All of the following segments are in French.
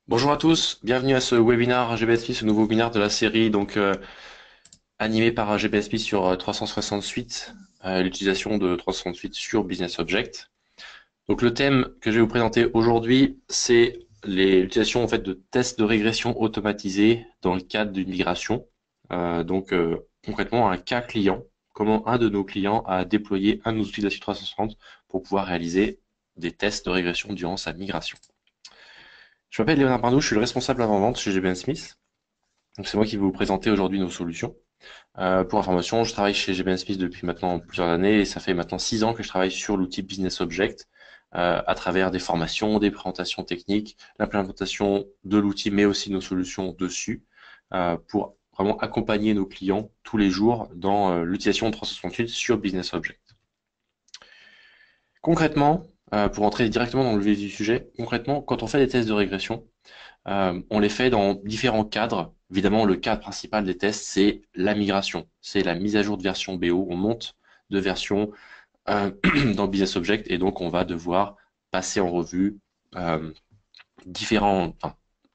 Bonjour à tous, bienvenue à ce webinaire GBSP, ce nouveau webinaire de la série animé par GBSP sur 368, l'utilisation de 368 sur Business Object. Donc le thème que je vais vous présenter aujourd'hui, c'est l'utilisation en fait de tests de régression automatisés dans le cadre d'une migration. Concrètement un cas client, comment un de nos clients a déployé un de nos outils d'Asset 360 pour pouvoir réaliser des tests de régression durant sa migration. Je m'appelle Léonard Pardoux, je suis le responsable avant-vente chez GBN Smith. Donc c'est moi qui vais vous présenter aujourd'hui nos solutions. Pour information, je travaille chez GBN Smith depuis maintenant plusieurs années et ça fait maintenant 6 ans que je travaille sur l'outil Business Object à travers des formations, des présentations techniques, l'implémentation de l'outil mais aussi nos solutions dessus pour vraiment accompagner nos clients tous les jours dans l'utilisation de 368 sur Business Object. Concrètement, pour entrer directement dans le vif du sujet, concrètement, quand on fait des tests de régression, on les fait dans différents cadres. Évidemment, le cadre principal des tests, c'est la migration. C'est la mise à jour de version BO. On monte de version dans Business Object et donc on va devoir passer en revue euh,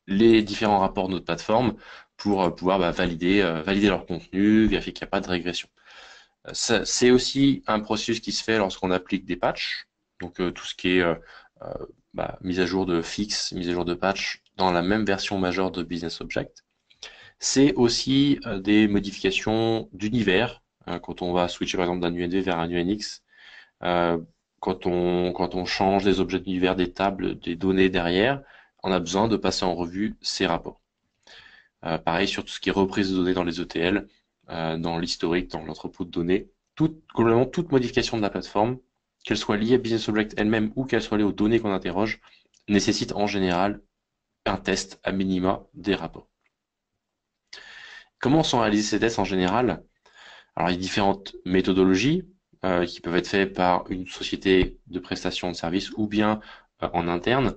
les différents rapports de notre plateforme pour pouvoir valider leur contenu, vérifier qu'il n'y a pas de régression. C'est aussi un processus qui se fait lorsqu'on applique des patchs, donc tout ce qui est mise à jour de fixe, mise à jour de patch dans la même version majeure de Business Object. C'est aussi des modifications d'univers, quand on va switcher par exemple d'un UNV vers un UNX, euh, quand on change des objets d'univers, des tables, des données derrière, on a besoin de passer en revue ces rapports. Pareil sur tout ce qui est reprise de données dans les ETL, dans l'historique, dans l'entrepôt de données, globalement toute modification de la plateforme, qu'elle soit liée à Business Object elle-même ou qu'elle soit liée aux données qu'on interroge, nécessite en général un test à minima des rapports. Comment sont réalisés ces tests en général? Alors, il y a différentes méthodologies qui peuvent être faites par une société de prestation de services ou bien en interne.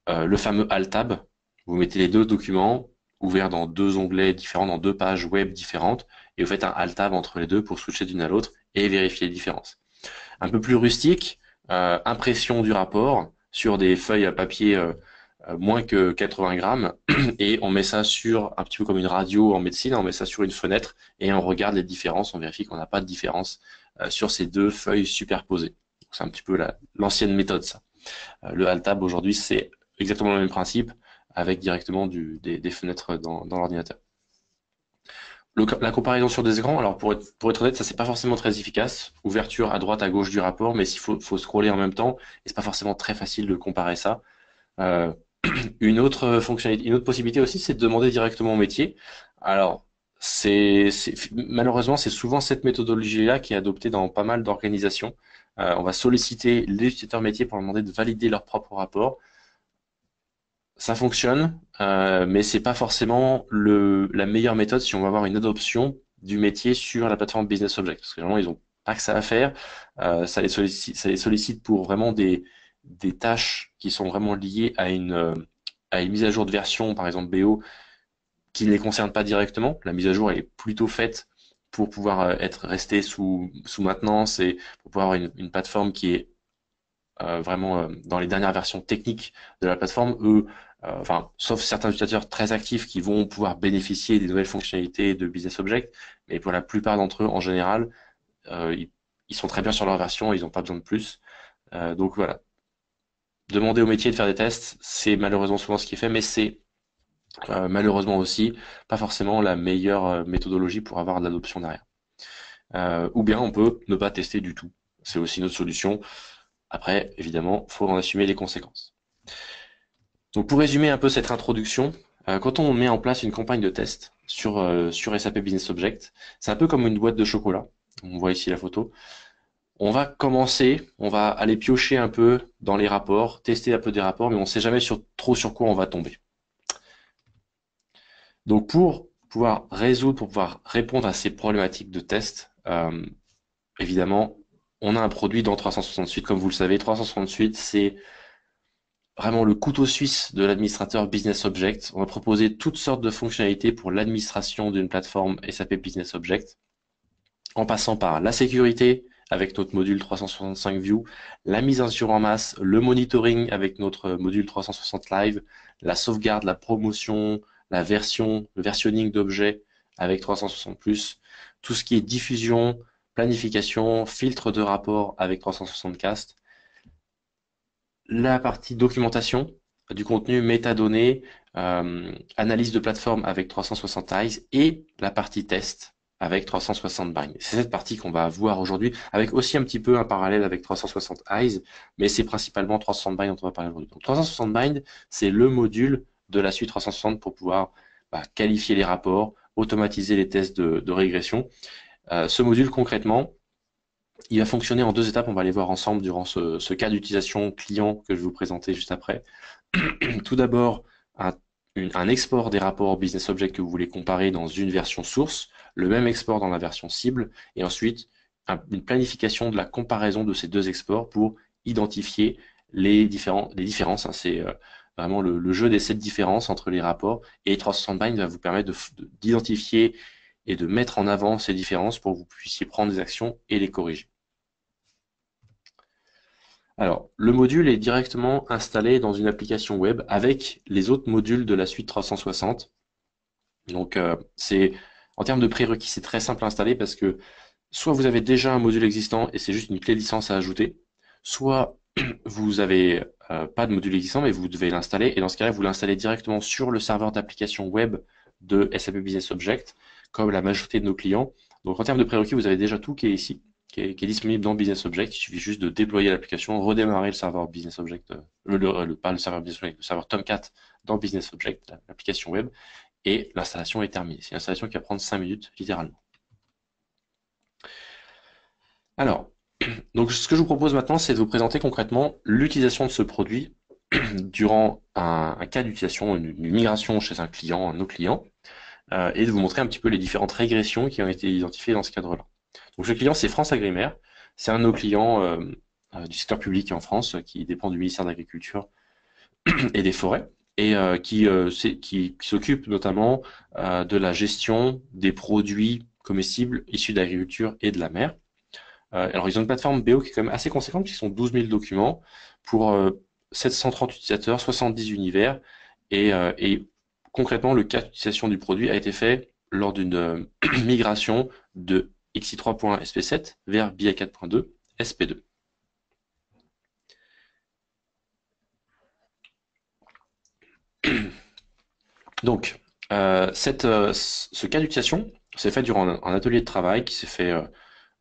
Le fameux Altab, vous mettez les deux documents ouverts dans deux onglets différents, dans deux pages web différentes, et vous faites un Altab entre les deux pour switcher d'une à l'autre et vérifier les différences. Un peu plus rustique, impression du rapport sur des feuilles à papier moins que 80 grammes et on met ça sur, un petit peu comme une radio en médecine, on met ça sur une fenêtre et on regarde les différences, on vérifie qu'on n'a pas de différence sur ces deux feuilles superposées. C'est un petit peu l'ancienne méthode ça. Le Altab aujourd'hui c'est exactement le même principe avec directement des fenêtres dans l'ordinateur. La comparaison sur des écrans, alors pour être honnête, ça c'est pas forcément très efficace. Ouverture à droite, à gauche du rapport, mais s'il faut scroller en même temps, et c'est pas forcément très facile de comparer ça. Euh, une autre fonctionnalité, une autre possibilité aussi, c'est de demander directement au métier. Alors, malheureusement, c'est souvent cette méthodologie-là qui est adoptée dans pas mal d'organisations. On va solliciter les utilisateurs métiers pour leur demander de valider leur propre rapport. Ça fonctionne, mais c'est pas forcément la meilleure méthode si on va avoir une adoption du métier sur la plateforme Business Object. Parce que vraiment, ils ont pas que ça à faire. Ça les sollicite pour vraiment des tâches qui sont vraiment liées à une mise à jour de version, par exemple BO, qui ne les concerne pas directement. La mise à jour elle est plutôt faite pour pouvoir être restée sous maintenance et pour pouvoir avoir une plateforme qui est vraiment dans les dernières versions techniques de la plateforme. Eux, enfin, sauf certains utilisateurs très actifs qui vont pouvoir bénéficier des nouvelles fonctionnalités de Business Object, mais pour la plupart d'entre eux, en général, ils sont très bien sur leur version, ils n'ont pas besoin de plus. Donc voilà, demander au métier de faire des tests, c'est malheureusement souvent ce qui est fait, mais c'est malheureusement aussi pas forcément la meilleure méthodologie pour avoir de l'adoption derrière. Ou bien on peut ne pas tester du tout. C'est aussi une autre solution. Après, évidemment, il faut en assumer les conséquences. Donc pour résumer un peu cette introduction, quand on met en place une campagne de test sur SAP Business Object, c'est un peu comme une boîte de chocolat. On voit ici la photo. On va commencer, on va aller piocher un peu dans les rapports, tester un peu des rapports, mais on ne sait jamais trop sur quoi on va tomber. Donc pour pouvoir répondre à ces problématiques de test, évidemment, on a un produit dans 368. Comme vous le savez, 368, c'est vraiment le couteau suisse de l'administrateur Business Object. On va proposer toutes sortes de fonctionnalités pour l'administration d'une plateforme SAP Business Object, en passant par la sécurité, avec notre module 365 View, la mise en sur en masse, le monitoring avec notre module 360 Live, la sauvegarde, la promotion, la version, le versionning d'objets avec 360+, tout ce qui est diffusion, planification, filtre de rapport avec 360 Cast, la partie documentation du contenu, métadonnées, analyse de plateforme avec 360 Eyes et la partie test avec 360 Bind. C'est cette partie qu'on va voir aujourd'hui, avec aussi un petit peu un parallèle avec 360 Eyes, mais c'est principalement 360 Bind dont on va parler aujourd'hui. Donc 360 Bind, c'est le module de la suite 360 pour pouvoir qualifier les rapports, automatiser les tests de régression. Ce module, concrètement, il va fonctionner en 2 étapes, on va les voir ensemble durant ce cas d'utilisation client que je vais vous présenter juste après. Tout d'abord, un export des rapports Business Object que vous voulez comparer dans une version source, le même export dans la version cible, et ensuite une planification de la comparaison de ces 2 exports pour identifier les différences. Hein. C'est vraiment le jeu des 7 différences entre les rapports, et 360 Bind va vous permettre d'identifier et de mettre en avant ces différences pour que vous puissiez prendre des actions et les corriger. Alors, le module est directement installé dans une application web avec les autres modules de la suite 360. Donc, en termes de prérequis, c'est très simple à installer parce que soit vous avez déjà un module existant et c'est juste une clé de licence à ajouter, soit vous avez pas de module existant mais vous devez l'installer, et dans ce cas-là, vous l'installez directement sur le serveur d'application web de SAP Business Object, comme la majorité de nos clients. Donc, en termes de prérequis, vous avez déjà tout qui est ici, qui est disponible dans Business Object. Il suffit juste de déployer l'application, redémarrer le serveur Business Object, pas le serveur Business Object, le serveur Tomcat dans Business Object, l'application web, et l'installation est terminée. C'est une installation qui va prendre 5 minutes, littéralement. Alors, donc ce que je vous propose maintenant, c'est de vous présenter concrètement l'utilisation de ce produit durant un cas d'utilisation, une migration chez un client, un de nos clients, et de vous montrer un petit peu les différentes régressions qui ont été identifiées dans ce cadre-là. Donc, le client, c'est France Agrimaire. C'est un de nos clients du secteur public en France qui dépend du ministère de l'Agriculture et des Forêts, et qui s'occupe notamment de la gestion des produits comestibles issus de l'agriculture et de la mer. Alors, ils ont une plateforme BO qui est quand même assez conséquente, qui sont 12 000 documents pour 730 utilisateurs, 70 univers, et concrètement, le cas d'utilisation du produit a été fait lors d'une migration de XI3.SP7 vers BI 4.2 SP2. Donc, ce cas d'utilisation s'est fait durant un atelier de travail qui s'est fait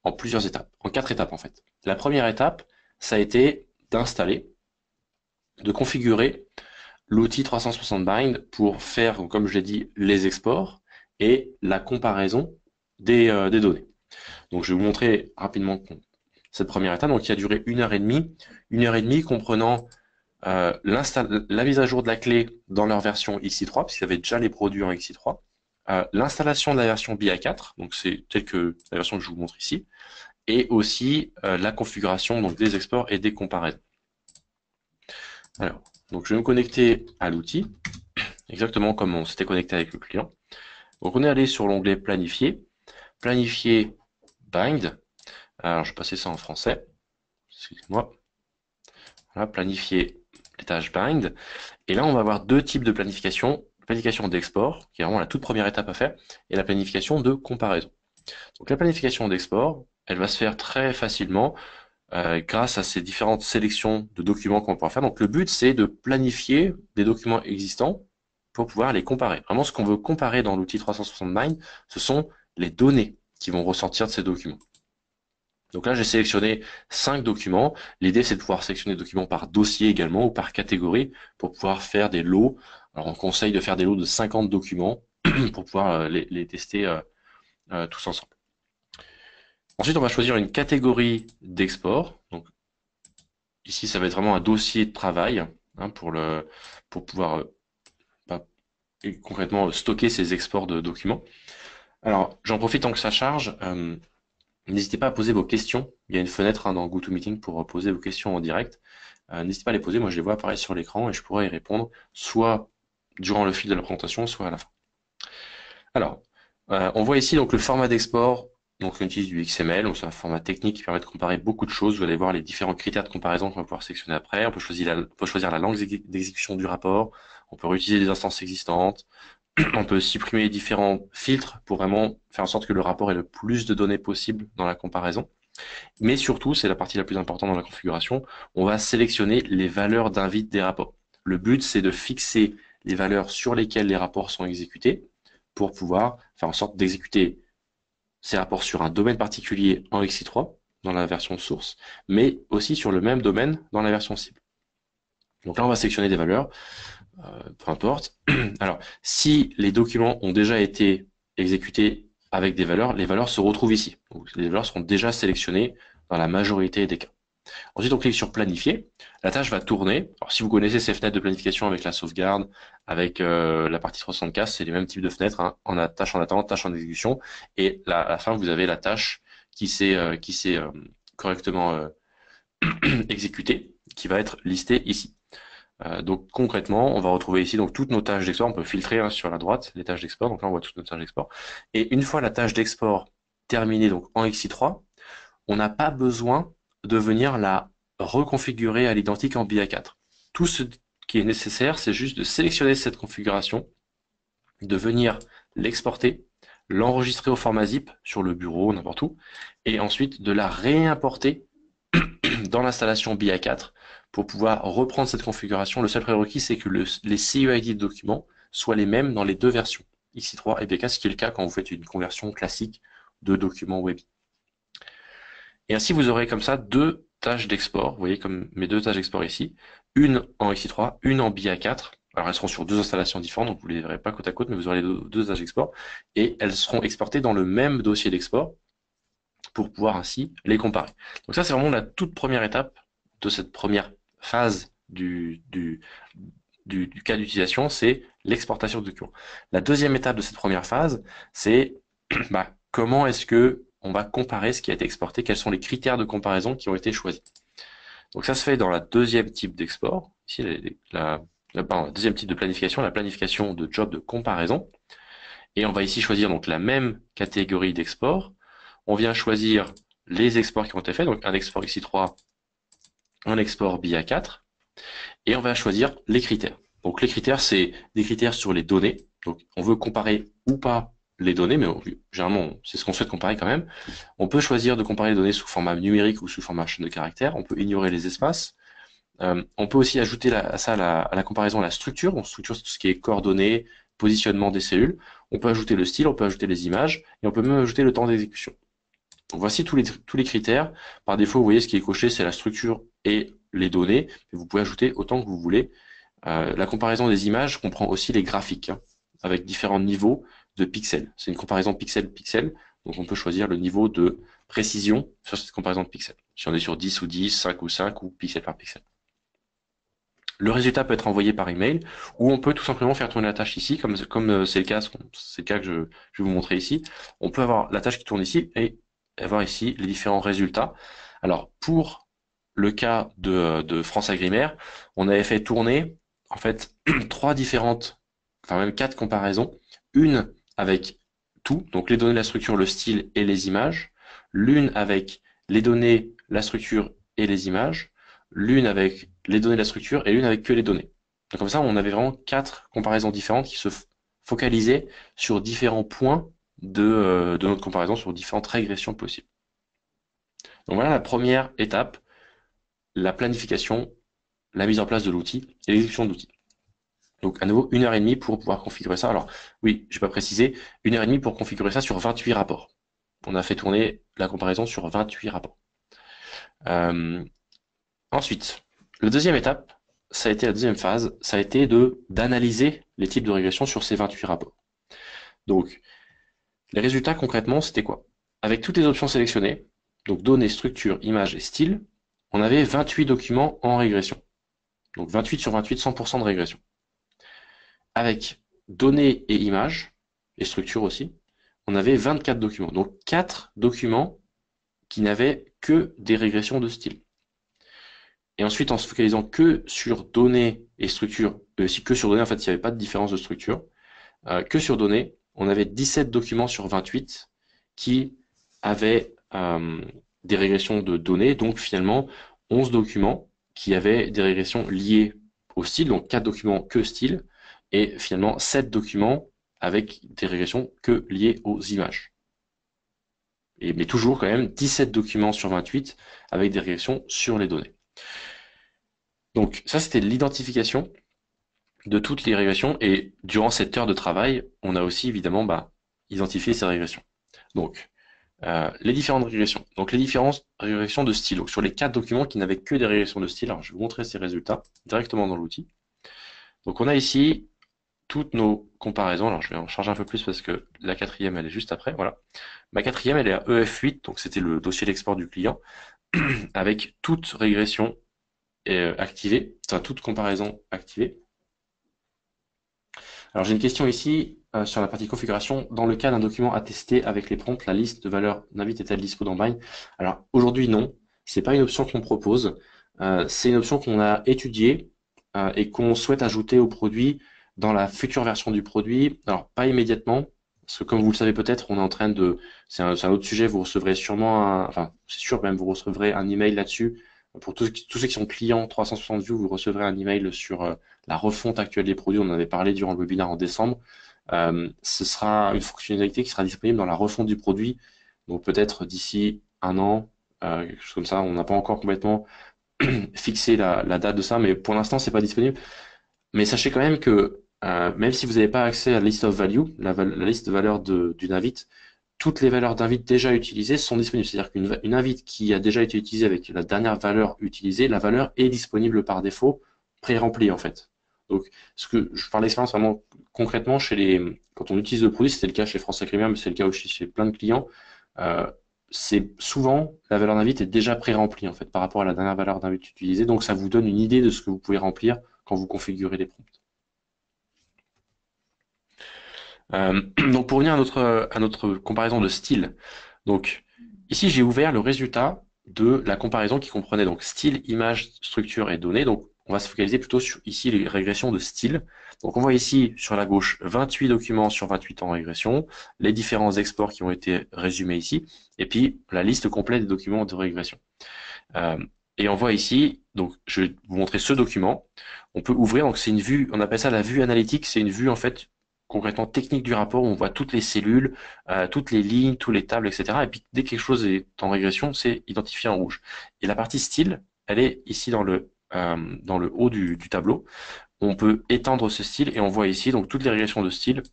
en plusieurs étapes, en 4 étapes en fait. La première étape, ça a été d'installer, de configurer l'outil 360 Bind pour faire, comme je l'ai dit, les exports et la comparaison des données. Donc je vais vous montrer rapidement cette première étape, donc qui a duré 1h30 comprenant la mise à jour de la clé dans leur version XI3, puisqu'il y avait déjà les produits en XI3, l'installation de la version BI4, donc c'est telle que la version que je vous montre ici, et aussi la configuration donc des exports et des comparaisons. Alors, donc je vais me connecter à l'outil, exactement comme on s'était connecté avec le client. Donc on est allé sur l'onglet planifier bind. Alors je vais passer ça en français, excusez-moi. Voilà, planifier les tâches bind. Et là on va avoir 2 types de planification. Planification d'export, qui est vraiment la toute première étape à faire, et la planification de comparaison. Donc la planification d'export, elle va se faire très facilement grâce à ces différentes sélections de documents qu'on pourra faire. Donc le but, c'est de planifier des documents existants pour pouvoir les comparer. Vraiment, ce qu'on veut comparer dans l'outil 360 Bind, ce sont les données qui vont ressortir de ces documents. Donc là, j'ai sélectionné 5 documents. L'idée, c'est de pouvoir sélectionner des documents par dossier également ou par catégorie pour pouvoir faire des lots. Alors, on conseille de faire des lots de 50 documents pour pouvoir les tester tous ensemble. Ensuite, on va choisir une catégorie d'export. Donc, ici, ça va être vraiment un dossier de travail hein, pour pouvoir concrètement stocker ces exports de documents. Alors, j'en profite tant que ça charge. N'hésitez pas à poser vos questions. Il y a une fenêtre hein, dans GoToMeeting pour poser vos questions en direct. N'hésitez pas à les poser. Moi, je les vois apparaître sur l'écran et je pourrai y répondre soit durant le fil de la présentation, soit à la fin. Alors, on voit ici donc le format d'export Donc on utilise du XML, donc c'est un format technique qui permet de comparer beaucoup de choses. Vous allez voir les différents critères de comparaison qu'on va pouvoir sélectionner après. On peut choisir la langue d'exécution du rapport. On peut réutiliser des instances existantes. On peut supprimer différents filtres pour vraiment faire en sorte que le rapport ait le plus de données possible dans la comparaison. Mais surtout, c'est la partie la plus importante dans la configuration, on va sélectionner les valeurs d'invite des rapports. Le but, c'est de fixer les valeurs sur lesquelles les rapports sont exécutés pour pouvoir faire en sorte d'exécuter ces rapports sur un domaine particulier en XI3 dans la version source, mais aussi sur le même domaine dans la version cible. Donc là, on va sélectionner des valeurs, peu importe. Alors, si les documents ont déjà été exécutés avec des valeurs, les valeurs se retrouvent ici. Donc, les valeurs seront déjà sélectionnées dans la majorité des cas. Ensuite, on clique sur planifier. La tâche va tourner. Alors, si vous connaissez ces fenêtres de planification avec la sauvegarde, avec la partie 360, c'est les mêmes types de fenêtres, hein, tâche en attente, tâche en exécution. Et là, à la fin, vous avez la tâche qui s'est correctement exécutée, qui va être listée ici. Donc concrètement, on va retrouver ici donc toutes nos tâches d'export. On peut filtrer hein, sur la droite les tâches d'export. Donc là, on voit toutes nos tâches d'export. Et une fois la tâche d'export terminée donc en XI3, on n'a pas besoin de venir la reconfigurer à l'identique en BA4. Tout ce qui est nécessaire, c'est juste de sélectionner cette configuration, de venir l'exporter, l'enregistrer au format zip sur le bureau, n'importe où, et ensuite de la réimporter dans l'installation BA4 pour pouvoir reprendre cette configuration. Le seul prérequis, c'est que les CUID de documents soient les mêmes dans les deux versions, XI3 et BA4, ce qui est le cas quand vous faites une conversion classique de documents web. Et ainsi, vous aurez comme ça deux tâches d'export. Vous voyez comme mes deux tâches d'export ici. Une en XI3, une en BA4. Alors, elles seront sur deux installations différentes, donc vous ne les verrez pas côte à côte, mais vous aurez les deux tâches d'export. Et elles seront exportées dans le même dossier d'export pour pouvoir ainsi les comparer. Donc ça, c'est vraiment la toute première étape de cette première phase du cas d'utilisation, c'est l'exportation de documents. La deuxième étape de cette première phase, c'est comment est-ce que on va comparer ce qui a été exporté, quels sont les critères de comparaison qui ont été choisis. Donc ça se fait dans la deuxième type d'export, ici deuxième type de planification, la planification de job de comparaison. Et on va ici choisir donc la même catégorie d'export. On vient choisir les exports qui ont été faits, donc un export XI3, un export BA4, et on va choisir les critères. Donc les critères, c'est des critères sur les données. Donc on veut comparer ou pas les données, mais généralement c'est ce qu'on souhaite comparer quand même. On peut choisir de comparer les données sous format numérique ou sous format chaîne de caractères. On peut ignorer les espaces. On peut aussi ajouter à la comparaison la structure. Donc structure, c'est tout ce qui est coordonnées, positionnement des cellules. On peut ajouter le style, on peut ajouter les images, et on peut même ajouter le temps d'exécution. Donc voici tous les critères. Par défaut, vous voyez ce qui est coché, c'est la structure et les données. Vous pouvez ajouter autant que vous voulez. La comparaison des images comprend aussi les graphiques, hein, avec différents niveaux de pixels. C'est une comparaison pixel-pixel, donc on peut choisir le niveau de précision sur cette comparaison de pixels. Si on est sur 10 ou 10, 5 ou 5, ou pixel par pixel. Le résultat peut être envoyé par email, ou on peut tout simplement faire tourner la tâche ici, comme c'est le cas que je vais vous montrer ici. On peut avoir la tâche qui tourne ici, et avoir ici les différents résultats. Alors, pour le cas de France Agrimaire, on avait fait tourner en fait même quatre comparaisons. Une avec tout, donc les données, la structure, le style et les images. L'une avec les données, la structure et les images. L'une avec les données, la structure et l'une avec que les données. Donc comme ça, on avait vraiment quatre comparaisons différentes qui se focalisaient sur différents points de notre comparaison, sur différentes régressions possibles. Donc voilà la première étape, la planification, la mise en place de l'outil et l'exécution de l'outil. Donc à nouveau, 1h30 pour pouvoir configurer ça. Alors oui, je n'ai pas précisé, 1h30 pour configurer ça sur 28 rapports. On a fait tourner la comparaison sur 28 rapports. Ensuite, la deuxième étape, ça a été la deuxième phase, ça a été d'analyser les types de régression sur ces 28 rapports. Donc, les résultats concrètement, c'était quoi? Avec toutes les options sélectionnées, donc données, structure, image et style, on avait 28 documents en régression. Donc 28 sur 28, 100% de régression. Avec données et images, et structure aussi, on avait 24 documents. Donc 4 documents qui n'avaient que des régressions de style. Et ensuite, en se focalisant que sur données et structure, aussi que sur données, en fait, il n'y avait pas de différence de structure, que sur données, on avait 17 documents sur 28 qui avaient des régressions de données, donc finalement 11 documents qui avaient des régressions liées au style, donc 4 documents que style, et finalement 7 documents avec des régressions que liées aux images. Mais toujours quand même 17 documents sur 28 avec des régressions sur les données. Donc ça, c'était l'identification de toutes les régressions, et durant cette heure de travail, on a aussi évidemment identifié ces régressions. Donc, les différentes régressions. Donc, les différentes régressions de style. Donc, sur les 4 documents qui n'avaient que des régressions de style, alors je vais vous montrer ces résultats directement dans l'outil. Donc, on a ici toutes nos comparaisons. Alors, je vais en charger un peu plus parce que la quatrième, elle est juste après. Voilà. Ma quatrième, elle est à EF8, donc c'était le dossier d'export du client, avec toute régression activée, enfin toute comparaison activée. Alors j'ai une question ici sur la partie configuration. Dans le cas d'un document attesté avec les prompts, la liste de valeurs d'invite est-elle dispo dans Bind? Alors aujourd'hui non, c'est pas une option qu'on propose. C'est une option qu'on a étudiée et qu'on souhaite ajouter au produit dans la future version du produit. Alors pas immédiatement, parce que comme vous le savez peut-être, on est en train de, c'est un autre sujet. Vous recevrez sûrement, enfin c'est sûr même, vous recevrez un email là-dessus. Pour tous ceux qui sont clients 360 View, vous recevrez un email sur la refonte actuelle des produits. On en avait parlé durant le webinaire en décembre. Ce sera une fonctionnalité qui sera disponible dans la refonte du produit. Donc peut-être d'ici un an, quelque chose comme ça. On n'a pas encore complètement fixé la date de ça, mais pour l'instant, c'est pas disponible. Mais sachez quand même que même si vous n'avez pas accès à la list of value, la liste de valeurs d'une invite, toutes les valeurs d'invite déjà utilisées sont disponibles. C'est-à-dire qu'une invite qui a déjà été utilisée avec la dernière valeur utilisée, la valeur est disponible par défaut, pré-remplie en fait. Donc, ce que je parle d'expérience vraiment concrètement quand on utilise le produit, c'était le cas chez France Agrimaire, mais c'est le cas aussi chez plein de clients. Euh, c'est souvent la valeur d'invite est déjà pré-remplie en fait par rapport à la dernière valeur d'invite utilisée. Donc, ça vous donne une idée de ce que vous pouvez remplir quand vous configurez les prompts. Donc pour revenir à notre comparaison de style, donc ici j'ai ouvert le résultat de la comparaison qui comprenait donc style, image, structure et données. Donc on va se focaliser plutôt sur ici les régressions de style. Donc on voit ici sur la gauche 28 documents sur 28 en régression, les différents exports qui ont été résumés ici, et puis la liste complète des documents de régression. Euh, et on voit ici, donc je vais vous montrer ce document. On peut ouvrir, donc c'est une vue, on appelle ça la vue analytique, c'est une vue en fait concrètement technique du rapport où on voit toutes les cellules, toutes les lignes, toutes les tables, etc. Et puis dès que quelque chose est en régression, c'est identifié en rouge. Et la partie style, elle est ici dans le haut du tableau. On peut étendre ce style et on voit ici donc toutes les régressions de style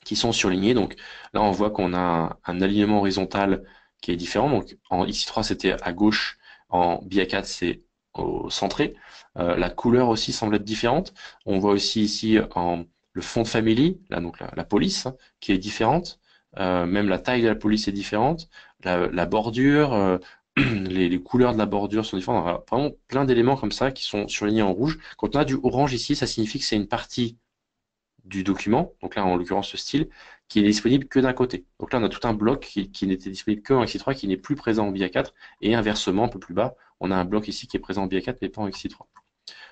qui sont surlignées. Donc là, on voit qu'on a un alignement horizontal qui est différent. Donc en X3, c'était à gauche, en BA4, c'est au centré. La couleur aussi semble être différente. On voit aussi ici le fond de family, là donc la police, hein, qui est différente. Même la taille de la police est différente. La bordure, les couleurs de la bordure sont différentes. On a vraiment plein d'éléments comme ça qui sont surlignés en rouge. Quand on a du orange ici, ça signifie que c'est une partie du document, donc là en l'occurrence ce style, qui n'est disponible que d'un côté. Donc là on a tout un bloc qui n'était disponible que en XI3, qui n'est plus présent en BIA4, et inversement un peu plus bas, on a un bloc ici qui est présent en BIA4 mais pas en XI3.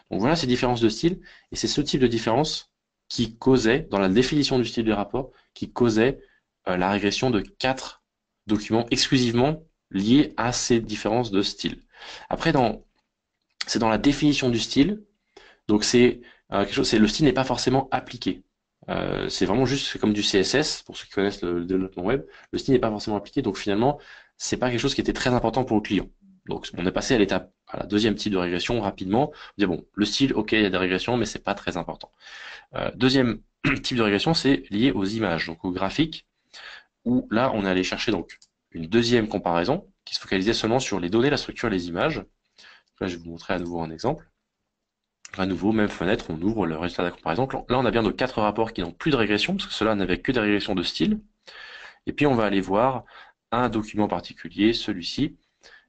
Donc voilà ces différences de style, et c'est ce type de différence qui causait, dans la définition du style du rapport, qui causait la régression de 4 documents exclusivement liés à ces différences de style. Après, c'est dans la définition du style, donc c'est quelque chose, le style n'est pas forcément appliqué. C'est vraiment juste comme du CSS, pour ceux qui connaissent le développement web. Le style n'est pas forcément appliqué, donc finalement, c'est pas quelque chose qui était très important pour le client. Donc on est passé à la deuxième type de régression rapidement. On dit bon, le style, ok, il y a des régressions, mais c'est pas très important. Deuxième type de régression, c'est lié aux images, donc aux graphiques, où là, on est allé chercher donc une deuxième comparaison qui se focalisait seulement sur les données, la structure et les images. Là, je vais vous montrer à nouveau un exemple. À nouveau, même fenêtre, on ouvre le résultat de la comparaison. Là, on a bien nos 4 rapports qui n'ont plus de régression, parce que ceux-là n'avaient que des régressions de style. Et puis, on va aller voir un document particulier, celui-ci,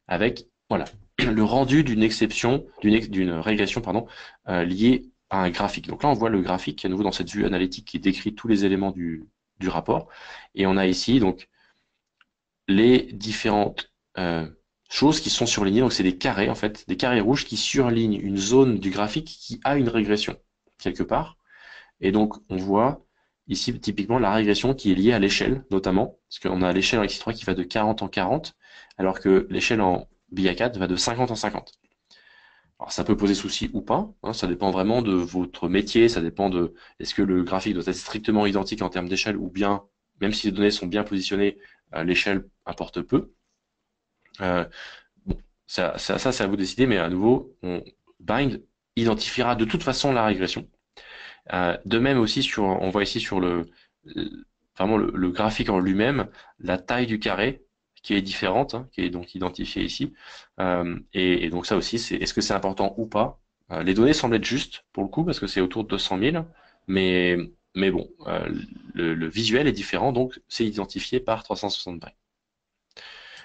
avec voilà, le rendu d'une exception, d'une régression pardon, liée à un graphique. Donc là, on voit le graphique à nouveau dans cette vue analytique qui décrit tous les éléments du rapport. Et on a ici donc les différentes choses qui sont surlignées. Donc c'est des carrés en fait, des carrés rouges qui surlignent une zone du graphique qui a une régression quelque part. Et donc on voit ici typiquement la régression qui est liée à l'échelle, notamment, parce qu'on a l'échelle en x3 qui va de 40 en 40, alors que l'échelle en BIA4 va de 50 en 50. Alors ça peut poser souci ou pas, hein, ça dépend vraiment de votre métier, ça dépend de est-ce que le graphique doit être strictement identique en termes d'échelle ou bien, même si les données sont bien positionnées, l'échelle importe peu. Bon, ça c'est à vous de décider, mais à nouveau, Bind identifiera de toute façon la régression. De même aussi, on voit ici sur vraiment le graphique en lui-même, la taille du carré qui est différente, hein, qui est donc identifiée ici. Et donc ça aussi, est-ce que c'est important ou pas? Les données semblent être justes pour le coup, parce que c'est autour de 200 000, mais bon, le visuel est différent, donc c'est identifié par 360 bytes.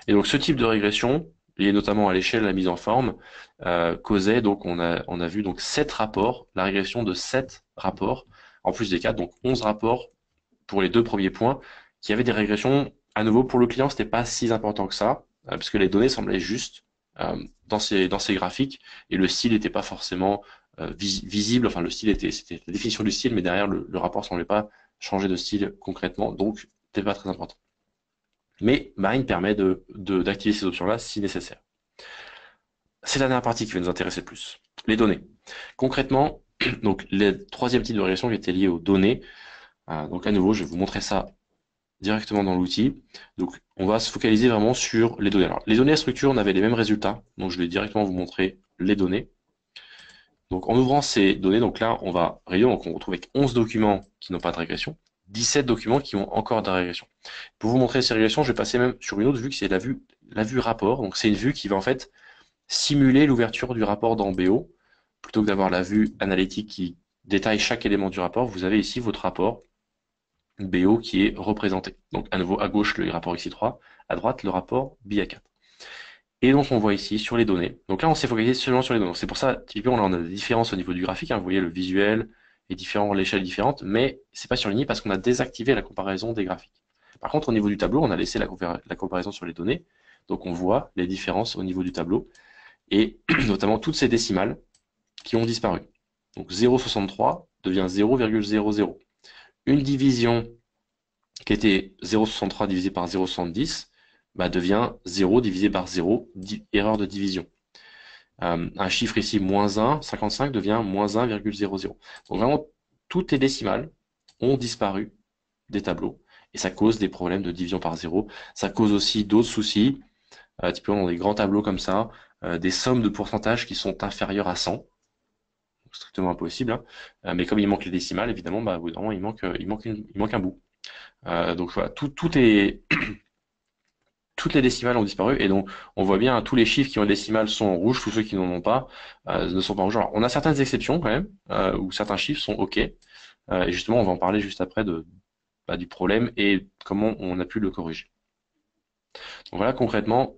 Et donc ce type de régression, lié notamment à l'échelle de la mise en forme, causait, donc on a vu donc 7 rapports, la régression de 7 rapports, en plus des 4, donc 11 rapports pour les deux premiers points, qui avaient des régressions, à nouveau pour le client, c'était pas si important que ça, parce que les données semblaient justes dans ces graphiques, et le style n'était pas forcément visible, enfin le style c'était la définition du style, mais derrière le rapport semblait pas changer de style concrètement, donc c'était pas très important. Mais Bind permet d'activer ces options-là si nécessaire. C'est la dernière partie qui va nous intéresser le plus, les données. Concrètement, donc le troisième type de régression qui était lié aux données. Donc à nouveau, je vais vous montrer ça directement dans l'outil. Donc on va se focaliser vraiment sur les données. Alors les données à structure, on avait les mêmes résultats, donc je vais directement vous montrer les données. Donc en ouvrant ces données, donc là on va réduire, donc on retrouve avec 11 documents qui n'ont pas de régression, 17 documents qui ont encore de la régression. Pour vous montrer ces régressions, je vais passer même sur une autre vue, que c'est la vue rapport. Donc c'est une vue qui va en fait simuler l'ouverture du rapport dans BO. Plutôt que d'avoir la vue analytique qui détaille chaque élément du rapport, vous avez ici votre rapport BO qui est représenté. Donc à nouveau à gauche le rapport XI3, à droite le rapport BIA4. Et donc on voit ici sur les données. Donc là on s'est focalisé seulement sur les données. C'est pour ça, typiquement là on a des différences au niveau du graphique, hein. Vous voyez le visuel est différent, l'échelle est différente, mais c'est pas surligné parce qu'on a désactivé la comparaison des graphiques. Par contre au niveau du tableau, on a laissé la comparaison sur les données. Donc on voit les différences au niveau du tableau et notamment toutes ces décimales qui ont disparu. Donc 0,63 devient 0,00. Une division qui était 0,63 divisé par 0,70 devient 0 divisé par 0, erreur de division. Un chiffre ici, moins 1, 55 devient moins 1,00. Donc vraiment, toutes les décimales ont disparu des tableaux et ça cause des problèmes de division par 0. Ça cause aussi d'autres soucis, typiquement dans des grands tableaux comme ça, des sommes de pourcentages qui sont inférieures à 100. Strictement impossible, hein. Mais comme il manque les décimales, évidemment, au bout d'un moment, il manque un bout. Donc voilà, toutes les décimales ont disparu et donc on voit bien tous les chiffres qui ont des décimales sont en rouge, tous ceux qui n'en ont pas ne sont pas en rouge. Alors, on a certaines exceptions quand même où certains chiffres sont OK et justement on va en parler juste après du problème et comment on a pu le corriger. Donc voilà concrètement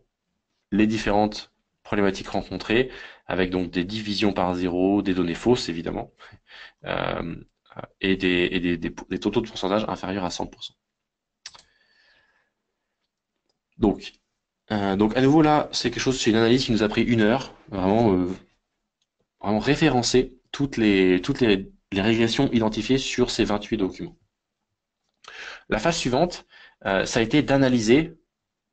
les différentes problématiques rencontrées avec donc des divisions par zéro, des données fausses évidemment euh, et des taux de pourcentage inférieurs à 100%. Donc à nouveau là, c'est une analyse qui nous a pris 1 heure, vraiment référencer toutes les régressions identifiées sur ces 28 documents. La phase suivante, ça a été d'analyser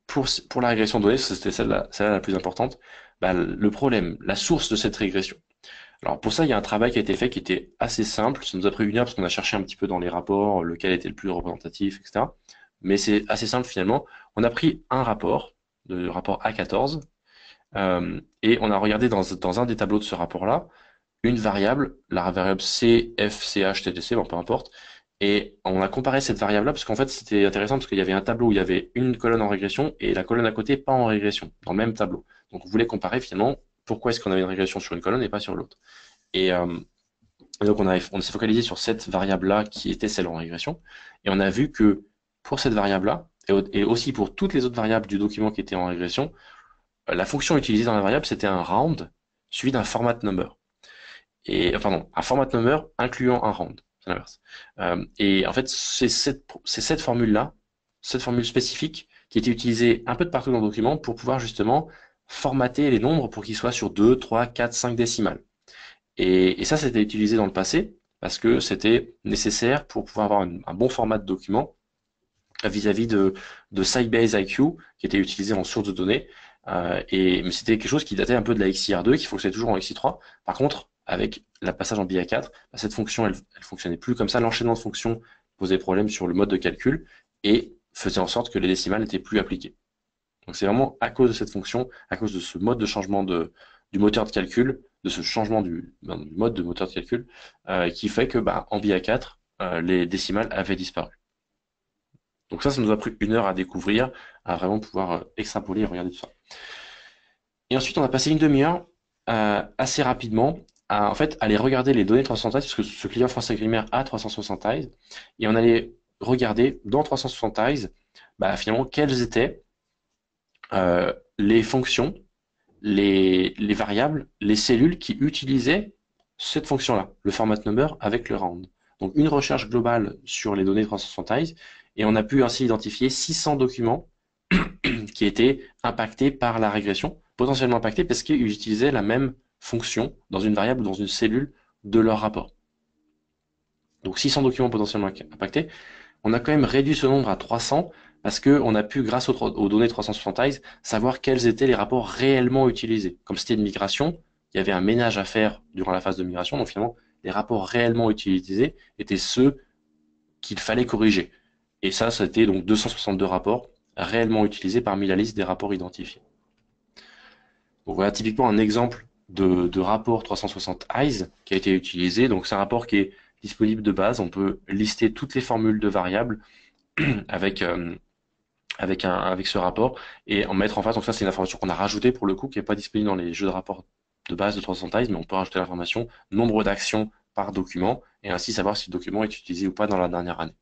pour la régression donnée, c'était celle-là la plus importante, le problème, la source de cette régression. Alors pour ça, il y a un travail qui a été fait qui était assez simple. Ça nous a pris 1 heure parce qu'on a cherché un petit peu dans les rapports lequel était le plus représentatif, etc. Mais c'est assez simple finalement. On a pris un rapport, le rapport A14, et on a regardé dans un des tableaux de ce rapport-là une variable, la variable C, F, CH, TTC, peu importe, et on a comparé cette variable-là parce qu'en fait c'était intéressant parce qu'il y avait un tableau où il y avait une colonne en régression et la colonne à côté pas en régression, dans le même tableau. Donc on voulait comparer finalement pourquoi est-ce qu'on avait une régression sur une colonne et pas sur l'autre. Et donc on s'est focalisé sur cette variable-là qui était celle en régression, et on a vu que pour cette variable-là, et aussi pour toutes les autres variables du document qui étaient en régression, la fonction utilisée dans la variable, c'était un round suivi d'un format number. Pardon, un format number incluant un round. C'est l'inverse. Et en fait, c'est cette formule-là, cette formule spécifique, qui était utilisée un peu de partout dans le document pour pouvoir justement formater les nombres pour qu'ils soient sur 2, 3, 4, 5 décimales. Et ça, c'était utilisé dans le passé parce que c'était nécessaire pour pouvoir avoir un bon format de document vis-à-vis de Sybase IQ, qui était utilisé en source de données. Mais c'était quelque chose qui datait un peu de la XIR2, qui fonctionnait toujours en XI3. Par contre, avec la passage en BIA4, cette fonction, elle fonctionnait plus comme ça. L'enchaînement de fonctions posait problème sur le mode de calcul et faisait en sorte que les décimales n'étaient plus appliquées. Donc c'est vraiment à cause de cette fonction, à cause de ce mode de changement du moteur de calcul, de ce changement du mode de moteur de calcul, qui fait que en BIA4, les décimales avaient disparu. Donc ça nous a pris 1 heure à découvrir, à vraiment pouvoir extrapoler et regarder tout ça. Et ensuite, on a passé une demi-heure assez rapidement à en fait aller regarder les données 360 parce que ce client France Agrimaire a 360 Eyes, et on allait regarder dans 360 Eyes finalement quelles étaient les fonctions, les variables, les cellules qui utilisaient cette fonction-là, le format number avec le round. Donc une recherche globale sur les données 360 Eyes, et on a pu ainsi identifier 600 documents qui étaient impactés par la régression, potentiellement impactés parce qu'ils utilisaient la même fonction dans une variable ou dans une cellule de leur rapport. Donc 600 documents potentiellement impactés. On a quand même réduit ce nombre à 300 parce qu'on a pu, grâce aux données 360 Eyes, savoir quels étaient les rapports réellement utilisés. Comme c'était une migration, il y avait un ménage à faire durant la phase de migration, donc finalement, les rapports réellement utilisés étaient ceux qu'il fallait corriger. Et ça, c'était donc 262 rapports réellement utilisés parmi la liste des rapports identifiés. Donc voilà typiquement un exemple de rapport 360 Eyes qui a été utilisé. Donc c'est un rapport qui est disponible de base. On peut lister toutes les formules de variables avec ce rapport et en mettre en face. Donc ça c'est une information qu'on a rajoutée pour le coup qui n'est pas disponible dans les jeux de rapports de base de 360 Eyes, mais on peut rajouter l'information nombre d'actions par document et ainsi savoir si le document est utilisé ou pas dans la dernière année.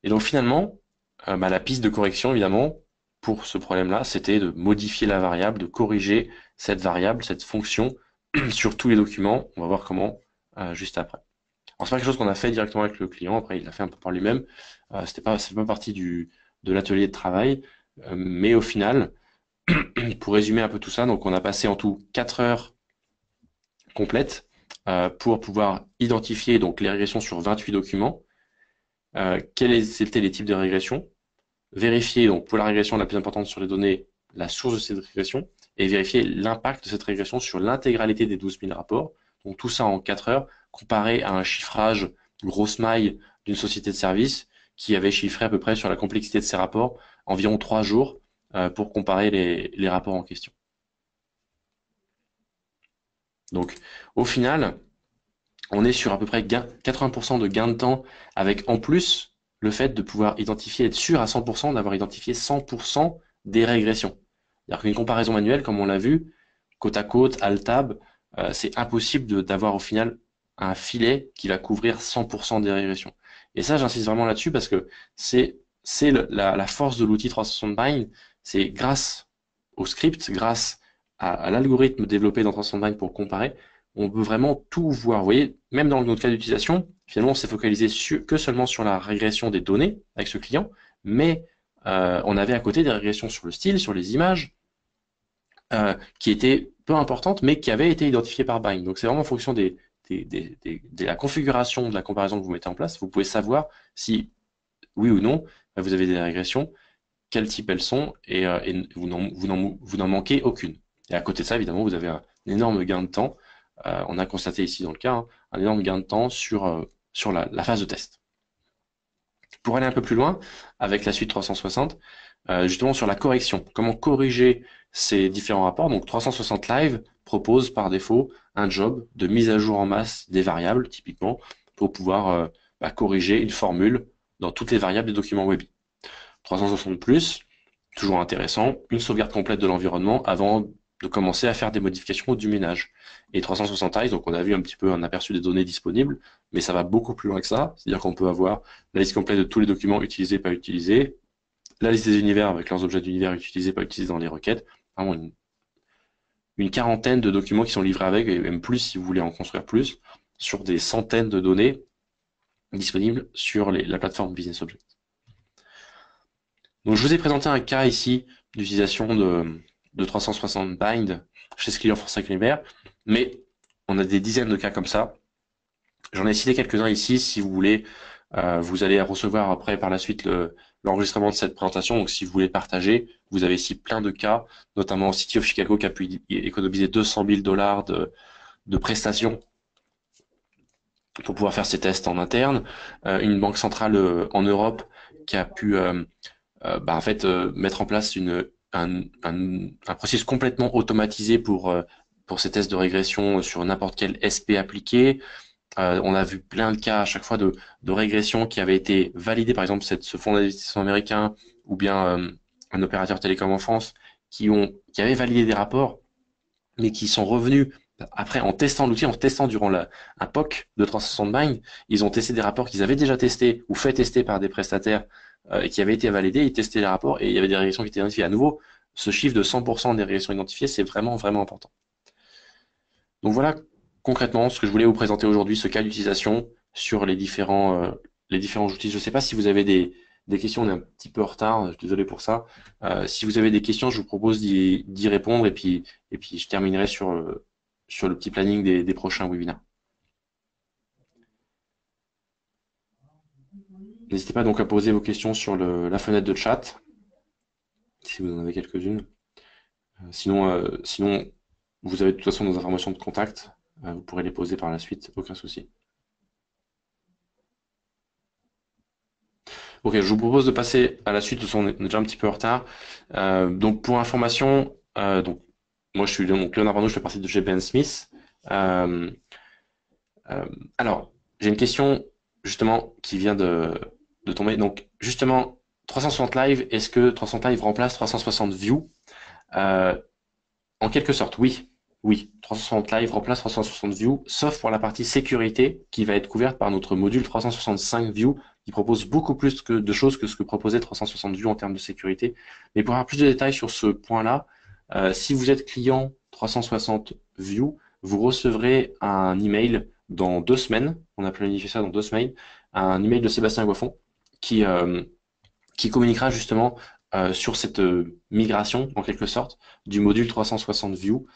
Et donc finalement, la piste de correction, évidemment, pour ce problème-là, c'était de modifier la variable, de corriger cette variable, cette fonction sur tous les documents. On va voir comment juste après. Alors c'est pas quelque chose qu'on a fait directement avec le client, après il l'a fait un peu par lui-même. C'est pas partie de l'atelier de travail, mais au final, pour résumer un peu tout ça, donc on a passé en tout 4 heures complètes pour pouvoir identifier donc les régressions sur 28 documents. Quels étaient les types de régressions, vérifier donc pour la régression la plus importante sur les données, la source de cette régression, et vérifier l'impact de cette régression sur l'intégralité des 12 000 rapports. Donc tout ça en 4 heures, comparé à un chiffrage grosse maille d'une société de service qui avait chiffré à peu près sur la complexité de ces rapports environ 3 jours pour comparer les rapports en question. Donc au final, on est sur à peu près 80% de gain de temps avec en plus le fait de pouvoir identifier, être sûr à 100% d'avoir identifié 100% des régressions. C'est-à-dire qu'une comparaison manuelle, comme on l'a vu, côte à côte, alt-tab, c'est impossible d'avoir au final un filet qui va couvrir 100% des régressions. Et ça, j'insiste vraiment là-dessus parce que c'est la force de l'outil 360 Bind, c'est grâce au script, grâce à l'algorithme développé dans 360 Bind pour comparer, on peut vraiment tout voir. Vous voyez, même dans notre cas d'utilisation, finalement, on s'est focalisé que seulement sur la régression des données avec ce client, mais on avait à côté des régressions sur le style, sur les images, qui étaient peu importantes, mais qui avaient été identifiées par Bind. Donc c'est vraiment en fonction de la configuration de la comparaison que vous mettez en place, vous pouvez savoir si, oui ou non, vous avez des régressions, quel type elles sont, et vous n'en manquez aucune. Et à côté de ça, évidemment, vous avez un énorme gain de temps. On a constaté ici dans le cas un énorme gain de temps sur la phase de test. Pour aller un peu plus loin, avec la suite 360, justement sur la correction, comment corriger ces différents rapports. Donc 360 Live propose par défaut un job de mise à jour en masse des variables, typiquement, pour pouvoir corriger une formule dans toutes les variables des documents Webby. 360 Plus, toujours intéressant, une sauvegarde complète de l'environnement avant de commencer à faire des modifications ou du ménage. Et 360 Eyes, donc on a vu un petit peu un aperçu des données disponibles, mais ça va beaucoup plus loin que ça. C'est-à-dire qu'on peut avoir la liste complète de tous les documents utilisés, pas utilisés, la liste des univers avec leurs objets d'univers utilisés, pas utilisés dans les requêtes. Vraiment une quarantaine de documents qui sont livrés avec, et même plus si vous voulez en construire plus, sur des centaines de données disponibles sur la plateforme Business Object. Donc je vous ai présenté un cas ici d'utilisation de 360 Bind chez ce client France Agrimaire, mais on a des dizaines de cas comme ça J'en ai cité quelques-uns ici. Si vous voulez, vous allez recevoir après par la suite l'enregistrement de cette présentation. Donc, si vous voulez partager, vous avez ici plein de cas, notamment City of Chicago qui a pu économiser 200 000 dollars de prestations pour pouvoir faire ses tests en interne. Une banque centrale en Europe qui a pu en fait, mettre en place un processus complètement automatisé pour ces tests de régression sur n'importe quel SP appliqué. On a vu plein de cas à chaque fois de régression qui avaient été validés, par exemple ce fonds d'investissement américain ou bien un opérateur télécom en France qui avaient validé des rapports, mais qui sont revenus après en testant l'outil, en testant durant un POC de 360 Bind, ils ont testé des rapports qu'ils avaient déjà testés ou fait tester par des prestataires et qui avaient été validés, ils testaient les rapports et il y avait des régressions qui étaient identifiées. À nouveau, ce chiffre de 100% des régressions identifiées, c'est vraiment, vraiment important. Donc voilà concrètement ce que je voulais vous présenter aujourd'hui, ce cas d'utilisation sur les différents outils. Je ne sais pas si vous avez des questions, on est un petit peu en retard, je suis désolé pour ça. Si vous avez des questions, je vous propose d'y répondre et puis je terminerai sur le petit planning des prochains webinaires. N'hésitez pas donc à poser vos questions sur la fenêtre de chat, si vous en avez quelques-unes. Sinon, vous avez de toute façon nos informations de contact, vous pourrez les poser par la suite, aucun souci. Ok, je vous propose de passer à la suite, de toute façon, on est déjà un petit peu en retard. Donc pour information, donc moi je suis donc Léonard Arnaud, je fais partie de GBN Smith. Euh, alors, j'ai une question justement qui vient de tomber. Donc justement, 360 Live, est-ce que 360 Live remplace 360 View? Euh, En quelque sorte, oui. Oui, 360 Live remplace 360 View, sauf pour la partie sécurité qui va être couverte par notre module 365 View qui propose beaucoup plus de choses que ce que proposait 360 View en termes de sécurité. Mais pour avoir plus de détails sur ce point-là, si vous êtes client 360 View, vous recevrez un email dans 2 semaines, on a planifié ça dans 2 semaines, un email de Sébastien Goiffon qui, euh, qui communiquera justement sur cette migration, en quelque sorte, du module 360 View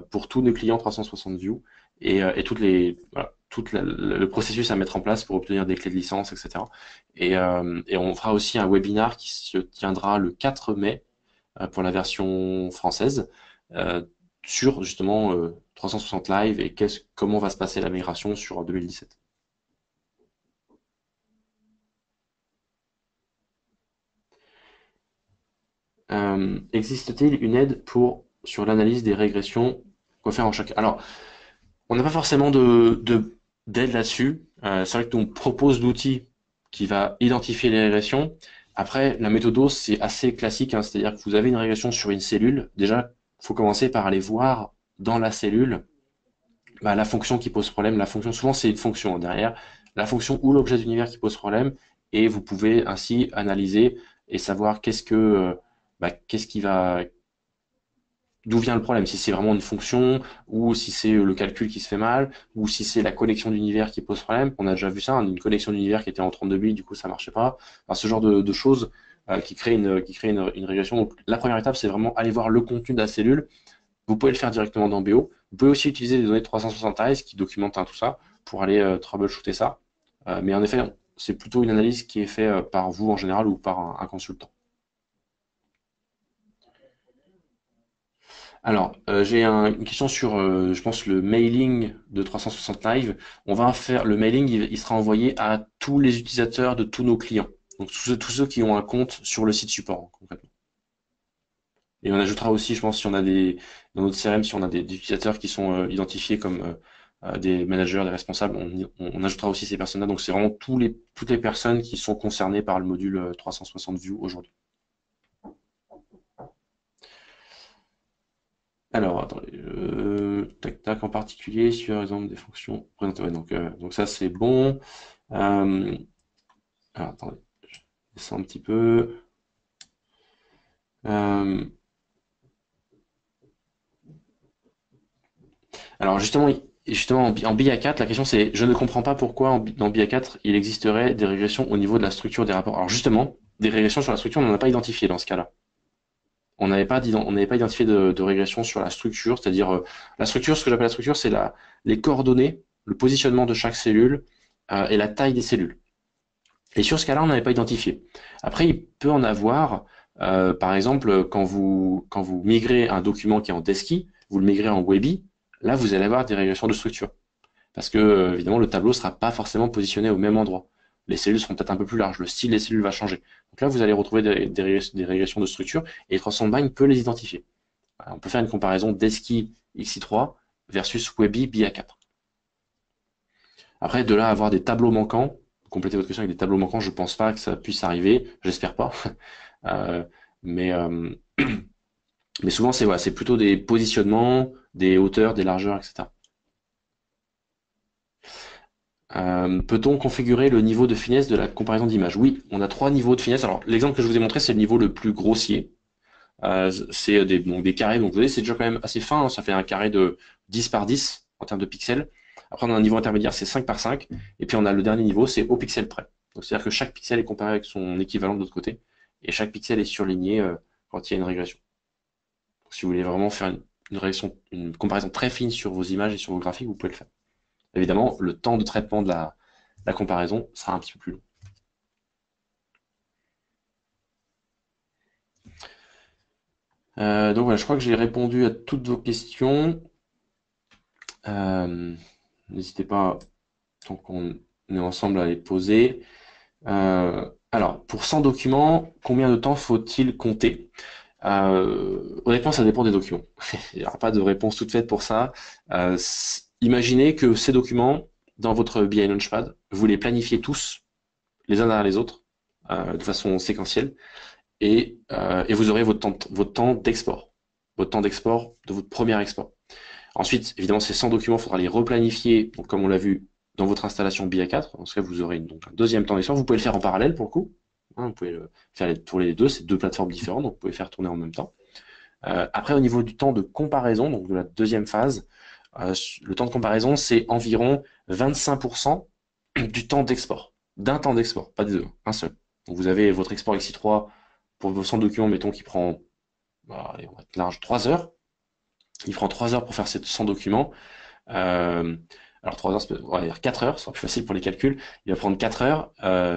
pour tous nos clients 360 View et le processus à mettre en place pour obtenir des clés de licence, etc. Et on fera aussi un webinar qui se tiendra le 4 mai pour la version française euh, sur justement 360 Live et comment va se passer la migration sur 2017. Existe-t-il une aide sur l'analyse des régressions qu'on faire en chaque... Alors, on n'a pas forcément d'aide là-dessus. C'est vrai que nous on propose l'outil qui va identifier les régressions. Après, la méthode, c'est assez classique, hein, c'est-à-dire que vous avez une régression sur une cellule. Déjà, il faut commencer par aller voir dans la cellule la fonction qui pose problème. La fonction, souvent, c'est une fonction derrière. La fonction ou l'objet d'univers qui pose problème. Et vous pouvez ainsi analyser et savoir qu'est-ce qui va, d'où vient le problème, si c'est vraiment une fonction, ou si c'est le calcul qui se fait mal, ou si c'est la connexion d'univers qui pose problème. On a déjà vu ça, hein, une connexion d'univers qui était en 32 bits, du coup ça marchait pas. Enfin, ce genre de choses qui créent une régression. Donc la première étape, c'est vraiment aller voir le contenu de la cellule. Vous pouvez le faire directement dans BO. Vous pouvez aussi utiliser des données de 360 qui documentent tout ça pour aller troubleshooter ça. Mais en effet, c'est plutôt une analyse qui est faite par vous en général ou par un consultant. Alors, j'ai une question sur, je pense, le mailing de 360 Live. On va faire le mailing, il sera envoyé à tous les utilisateurs de tous nos clients. Donc, tous ceux qui ont un compte sur le site support, concrètement. Et on ajoutera aussi, je pense, si on a dans notre CRM, si on a des utilisateurs qui sont identifiés comme des managers, des responsables, on ajoutera aussi ces personnes-là. Donc, c'est vraiment toutes les personnes qui sont concernées par le module 360 View aujourd'hui. Alors, attendez, tac tac en particulier sur exemple des fonctions présentées. Ouais, donc ça c'est bon. Alors attendez, je descends un petit peu. Euh, alors justement en BIA 4, la question c'est, je ne comprends pas pourquoi dans BIA 4 il existerait des régressions au niveau de la structure des rapports. Alors justement, des régressions sur la structure, on n'en a pas identifié dans ce cas-là. On n'avait pas identifié de régression sur la structure, c'est-à-dire la structure, ce que j'appelle la structure, c'est les coordonnées le positionnement de chaque cellule et la taille des cellules. Et sur ce cas-là, on n'avait pas identifié. Après, il peut en avoir, par exemple, quand vous migrez un document qui est en DESKI, vous le migrez en Webby, là, vous allez avoir des régressions de structure. Parce que, évidemment, le tableau ne sera pas forcément positionné au même endroit. Les cellules seront peut-être un peu plus larges, le style des cellules va changer. Donc là, vous allez retrouver des régressions de structure et Transform peut les identifier. On peut faire une comparaison DESKI XI3 versus Webby BA4. Après, de là à avoir des tableaux manquants, compléter votre question avec des tableaux manquants, je pense pas que ça puisse arriver, j'espère pas. Euh, mais, euh, mais souvent, c'est voilà, c'est plutôt des positionnements, des hauteurs, des largeurs, etc. Peut-on configurer le niveau de finesse de la comparaison d'image? Oui, on a trois niveaux de finesse. Alors, l'exemple que je vous ai montré, c'est le niveau le plus grossier. C'est donc des carrés. Donc, vous voyez, c'est déjà quand même assez fin, hein. Ça fait un carré de 10 par 10 en termes de pixels. Après, on a un niveau intermédiaire, c'est 5 par 5. Et puis, on a le dernier niveau, c'est au pixel près. Donc, c'est-à-dire que chaque pixel est comparé avec son équivalent de l'autre côté. Et chaque pixel est surligné quand il y a une régression. Donc, si vous voulez vraiment faire une comparaison très fine sur vos images et sur vos graphiques, vous pouvez le faire. Évidemment, le temps de traitement de la comparaison sera un petit peu plus long. Donc voilà, je crois que j'ai répondu à toutes vos questions. N'hésitez pas, tant qu'on est ensemble, à les poser. Alors, pour 100 documents, combien de temps faut-il compter? Honnêtement, ça dépend des documents. Il n'y aura pas de réponse toute faite pour ça. Imaginez que ces documents, dans votre BI Launchpad, vous les planifiez tous, les uns derrière les autres, de façon séquentielle, et vous aurez votre temps d'export. Votre temps d'export de votre premier export. Ensuite, évidemment, ces 100 documents, il faudra les replanifier, donc, comme on l'a vu, dans votre installation BA4. En ce cas, vous aurez donc un deuxième temps d'export. Vous pouvez le faire en parallèle pour le coup. Hein, vous pouvez faire tourner les deux, c'est deux plateformes différentes, donc vous pouvez faire tourner en même temps. Après, au niveau du temps de comparaison, donc de la deuxième phase, le temps de comparaison, c'est environ 25% du temps d'export. D'un temps d'export, pas des deux, un seul. Donc vous avez votre export XI3 pour vos 100 documents, mettons, qui prend, allez, on va être large, 3 heures. Il prend 3 heures pour faire ces 100 documents. Alors 3 heures, on va dire 4 heures, ce sera plus facile pour les calculs. Il va prendre 4 heures.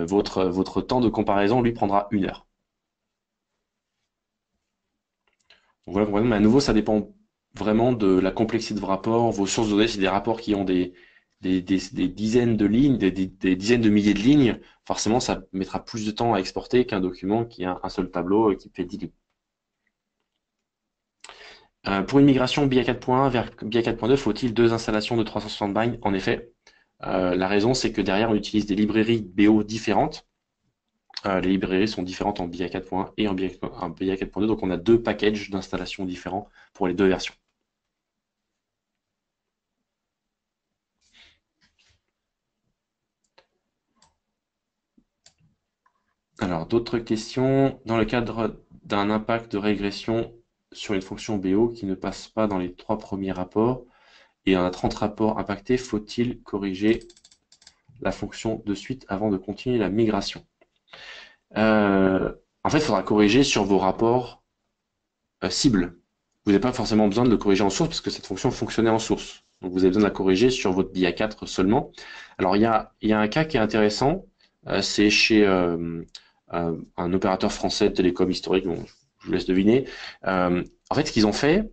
Votre temps de comparaison, lui, prendra 1 heure. Donc voilà, mais à nouveau, ça dépend vraiment de la complexité de vos rapports, vos sources de données. C'est des rapports qui ont des dizaines de lignes, des dizaines de milliers de lignes. Forcément, ça mettra plus de temps à exporter qu'un document qui a un seul tableau et qui fait 10 lignes. Pour une migration BIA 4.1 vers BIA 4.2, faut-il deux installations de 360 bytes? En effet, la raison, c'est que derrière, on utilise des librairies BO différentes. Les librairies sont différentes en BIA 4.1 et en BIA 4.2, donc on a deux packages d'installation différents pour les deux versions. Alors, d'autres questions. Dans le cadre d'un impact de régression sur une fonction BO qui ne passe pas dans les 3 premiers rapports et on a 30 rapports impactés, faut-il corriger la fonction de suite avant de continuer la migration? En fait, il faudra corriger sur vos rapports cibles. Vous n'avez pas forcément besoin de le corriger en source parce que cette fonction fonctionnait en source. Donc vous avez besoin de la corriger sur votre BIA4 seulement. Alors il y a un cas qui est intéressant, c'est chez un opérateur français de télécom historique, bon, je vous laisse deviner. En fait, ce qu'ils ont fait,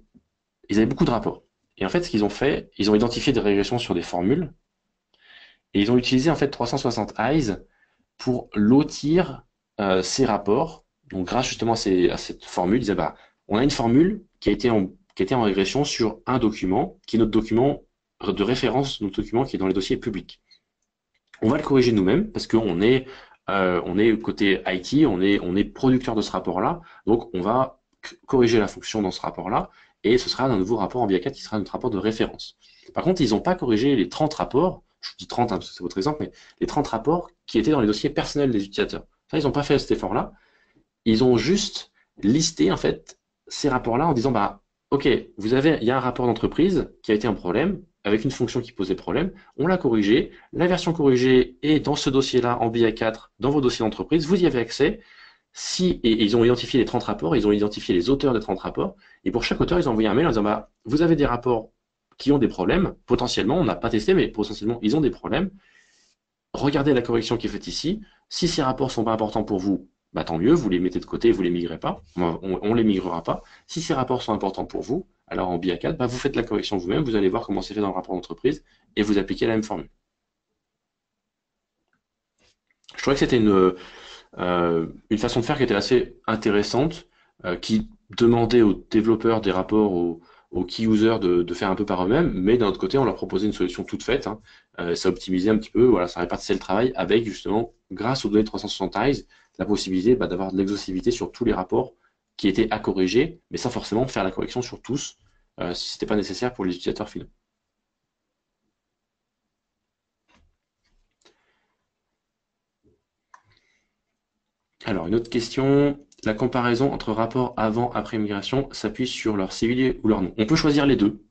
ils avaient beaucoup de rapports. Et en fait, ce qu'ils ont fait, ils ont identifié des régressions sur des formules et ils ont utilisé en fait 360 eyes pour lotir ces rapports. Donc grâce justement à cette formule, ils disaient bah, on a une formule qui a été en régression sur un document, qui est notre document de référence, notre document qui est dans les dossiers publics. On va le corriger nous-mêmes parce on est côté IT, on est producteur de ce rapport-là, donc on va corriger la fonction dans ce rapport-là, et ce sera un nouveau rapport en BIA4 qui sera notre rapport de référence. Par contre, ils n'ont pas corrigé les 30 rapports, je vous dis 30 hein, parce que c'est votre exemple, mais les 30 rapports qui étaient dans les dossiers personnels des utilisateurs. Ça, ils n'ont pas fait cet effort-là. Ils ont juste listé en fait ces rapports-là en disant bah ok, il y a un rapport d'entreprise qui a été un problème avec une fonction qui posait problème, on l'a corrigé, la version corrigée est dans ce dossier-là en BI4, dans vos dossiers d'entreprise, vous y avez accès. Et ils ont identifié les 30 rapports, ils ont identifié les auteurs des 30 rapports, et pour chaque auteur, ils ont envoyé un mail en disant bah vous avez des rapports qui ont des problèmes. Potentiellement, on n'a pas testé, mais potentiellement, ils ont des problèmes. Regardez la correction qui est faite ici. Si ces rapports sont pas importants pour vous, bah, tant mieux, vous les mettez de côté, vous les migrez pas. On les migrera pas. Si ces rapports sont importants pour vous, alors en BIA4, bah, vous faites la correction vous-même, vous allez voir comment c'est fait dans le rapport d'entreprise et vous appliquez la même formule. Je trouvais que c'était une façon de faire qui était assez intéressante, qui demandait aux développeurs des rapports, aux key users de faire un peu par eux-mêmes, mais d'un autre côté, on leur proposait une solution toute faite, hein. Ça optimisait un petit peu, voilà, ça répartissait le travail avec justement, grâce aux données 360 Eyes, la possibilité d'avoir de l'exhaustivité sur tous les rapports qui étaient à corriger, mais sans forcément faire la correction sur tous, si c'était pas nécessaire pour les utilisateurs finaux. Alors, une autre question. La comparaison entre rapport avant-après migration s'appuie sur leur civil ou leur nom. On peut choisir les deux.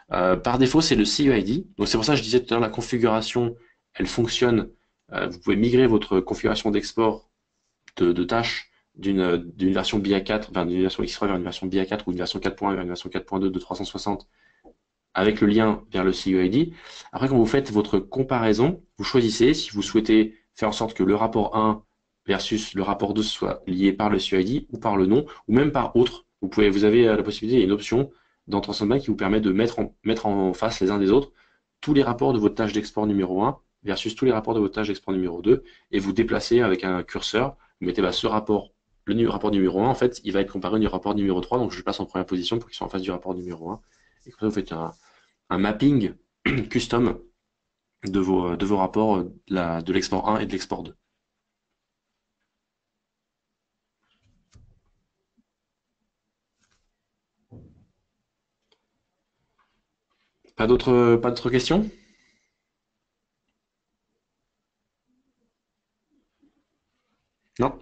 Par défaut, c'est le CUID. Donc, c'est pour ça que je disais tout à l'heure, la configuration, elle fonctionne. Vous pouvez migrer votre configuration d'export de tâches d'une version BIA4, enfin, d'une version X3 vers une version BIA4 ou une version 4.1 vers une version 4.2 de 360 avec le lien vers le CUID. Après, quand vous faites votre comparaison, vous choisissez si vous souhaitez faire en sorte que le rapport 1 versus le rapport 2 soit lié par le CUID ou par le nom, ou même par autre. Vous avez la possibilité, il y a une option dans Transform qui vous permet de mettre en face les uns des autres tous les rapports de votre tâche d'export numéro 1 versus tous les rapports de votre tâche d'export numéro 2 et vous déplacez avec un curseur, vous mettez ce rapport, rapport numéro 1, en fait, il va être comparé au rapport numéro 3, donc je le place en première position pour qu'il soit en face du rapport numéro 1. Et comme ça, vous faites un mapping custom de vos rapports de l'export 1 et de l'export 2. Pas d'autres questions? Non?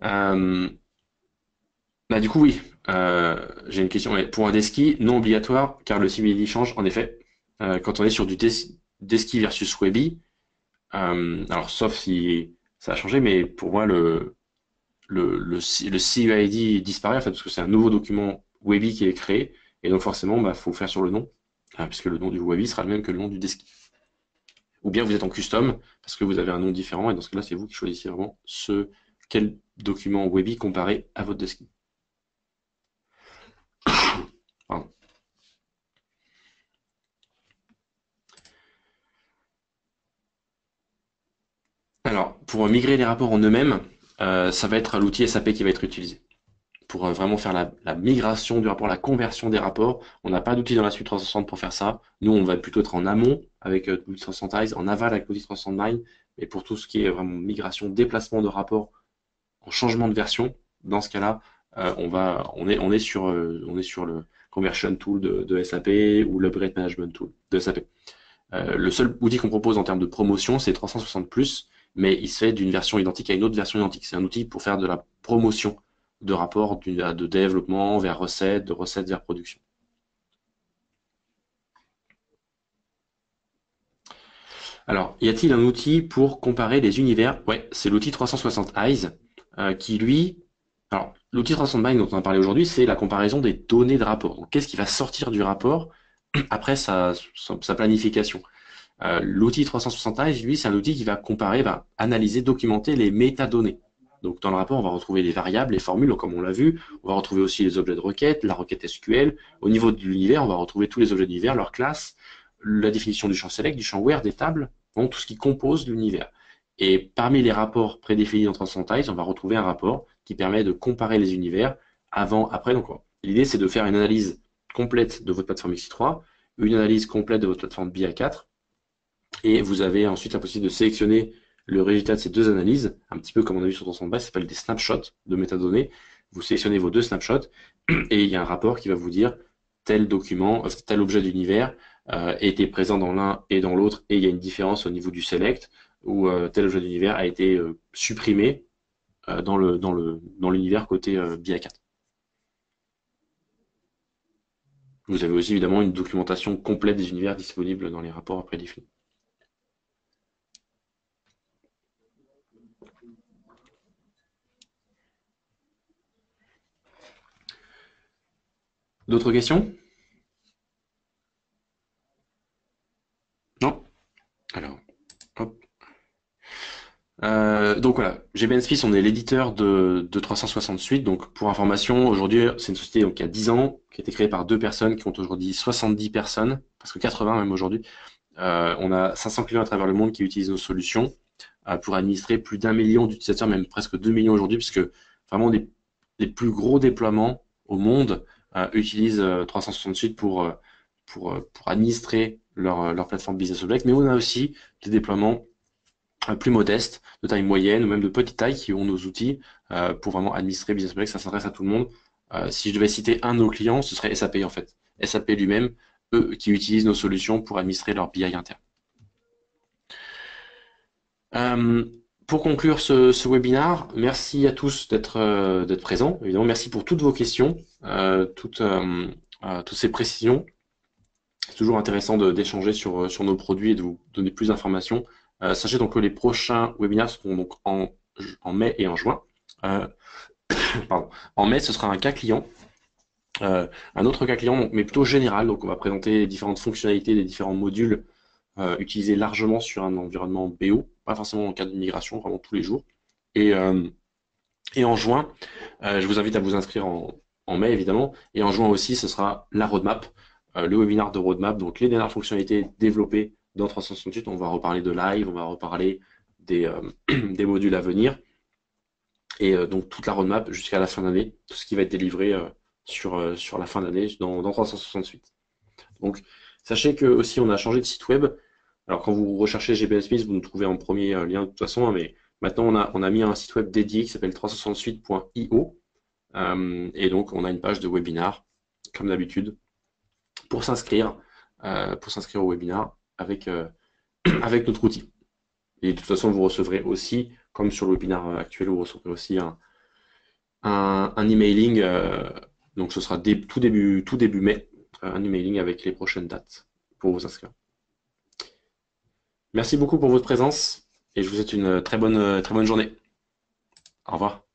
Euh, Bah, du coup, oui. J'ai une question. Ouais. Pour un deski, non obligatoire, car le simili change, en effet. Quand on est sur du deski versus Webby, alors sauf si ça a changé, mais pour moi, le CUID disparaît, en fait, parce que c'est un nouveau document Webby qui est créé, et donc forcément, bah, faut faire sur le nom, puisque le nom du Webby sera le même que le nom du deski. Ou bien vous êtes en custom, parce que vous avez un nom différent, et dans ce cas-là, c'est vous qui choisissez vraiment quel document Webby comparé à votre deski. Pardon. Alors, pour migrer les rapports en eux-mêmes, ça va être l'outil SAP qui va être utilisé. Pour vraiment faire la migration du rapport, la conversion des rapports, on n'a pas d'outil dans la suite 360 pour faire ça. Nous, on va plutôt être en amont avec l'outil 360 Eyes, en aval avec l'outil 369, mais pour tout ce qui est vraiment migration, déplacement de rapports, en changement de version, dans ce cas-là, on est sur le Conversion Tool de SAP ou l'Upgrade Management Tool de SAP. Le seul outil qu'on propose en termes de promotion, c'est 360+, mais il se fait d'une version identique à une autre version identique. C'est un outil pour faire de la promotion de rapports de développement vers recette, de recette vers production. Alors, y a-t-il un outil pour comparer les univers? Ouais, c'est l'outil 360 Eyes, qui lui, alors l'outil 360 Eyes dont on a parlé aujourd'hui, c'est la comparaison des données de rapport. Donc, qu'est-ce qui va sortir du rapport après sa planification? L'outil 360 Eyes, lui, c'est un outil qui va comparer, va analyser, documenter les métadonnées. Donc, dans le rapport, on va retrouver les variables, les formules, comme on l'a vu. On va retrouver aussi les objets de requête, la requête SQL. Au niveau de l'univers, on va retrouver tous les objets d'univers, leurs classes, la définition du champ select, du champ where, des tables, donc tout ce qui compose l'univers. Et parmi les rapports prédéfinis dans 360 Eyes, on va retrouver un rapport qui permet de comparer les univers avant, après. Donc, l'idée, c'est de faire une analyse complète de votre plateforme X3, une analyse complète de votre plateforme BI4, et vous avez ensuite la possibilité de sélectionner le résultat de ces deux analyses, un petit peu comme on a vu sur ton sondage, ça s'appelle des snapshots de métadonnées. Vous sélectionnez vos deux snapshots et il y a un rapport qui va vous dire tel document, tel objet d'univers était présent dans l'un et dans l'autre et il y a une différence au niveau du select ou tel objet d'univers a été supprimé dans l'univers côté BI4. Vous avez aussi évidemment une documentation complète des univers disponibles dans les rapports prédéfinis. D'autres questions? Donc voilà, GBN Space, on est l'éditeur de 368. Donc pour information, aujourd'hui, c'est une société donc, qui a 10 ans, qui a été créée par deux personnes, qui compte aujourd'hui 70 personnes, parce que 80 même aujourd'hui. On a 500 clients à travers le monde qui utilisent nos solutions pour administrer plus d'1 million d'utilisateurs, même presque 2 millions aujourd'hui, puisque vraiment les plus gros déploiements au monde utilisent 368 pour administrer leur plateforme Business Object. Mais on a aussi des déploiements plus modestes, de taille moyenne ou même de petite taille qui ont nos outils pour vraiment administrer Business Object. Ça s'adresse à tout le monde. Si je devais citer un de nos clients, ce serait SAP en fait. SAP lui-même, eux, qui utilisent nos solutions pour administrer leur BI interne. Euh, pour conclure ce webinaire, merci à tous d'être présents. Évidemment, merci pour toutes vos questions, toutes ces précisions. C'est toujours intéressant d'échanger sur nos produits et de vous donner plus d'informations. Sachez donc que les prochains webinaires seront donc en mai et en juin. Pardon. En mai, ce sera un cas client. Un autre cas client, mais plutôt général. Donc, on va présenter les différentes fonctionnalités des différents modules utilisés largement sur un environnement BO, pas forcément en cas de migration, vraiment tous les jours. Et en juin, je vous invite à vous inscrire en mai, évidemment. Et en juin aussi, ce sera la roadmap, le webinaire de roadmap, donc les dernières fonctionnalités développées dans 368. On va reparler de live, on va reparler des, des modules à venir. Et donc toute la roadmap jusqu'à la fin d'année, tout ce qui va être délivré sur la fin d'année dans 368. Donc sachez que aussi on a changé de site web. Alors quand vous recherchez GBN Smith, vous nous trouvez en premier lien de toute façon, hein, mais maintenant on a mis un site web dédié qui s'appelle 368.io. Et donc on a une page de webinar, comme d'habitude, pour s'inscrire au webinar avec, avec notre outil. Et de toute façon, vous recevrez aussi, comme sur le webinaire actuel, vous recevrez aussi un emailing. Donc ce sera tout début mai, un emailing avec les prochaines dates pour vous inscrire. Merci beaucoup pour votre présence et je vous souhaite une très bonne journée. Au revoir.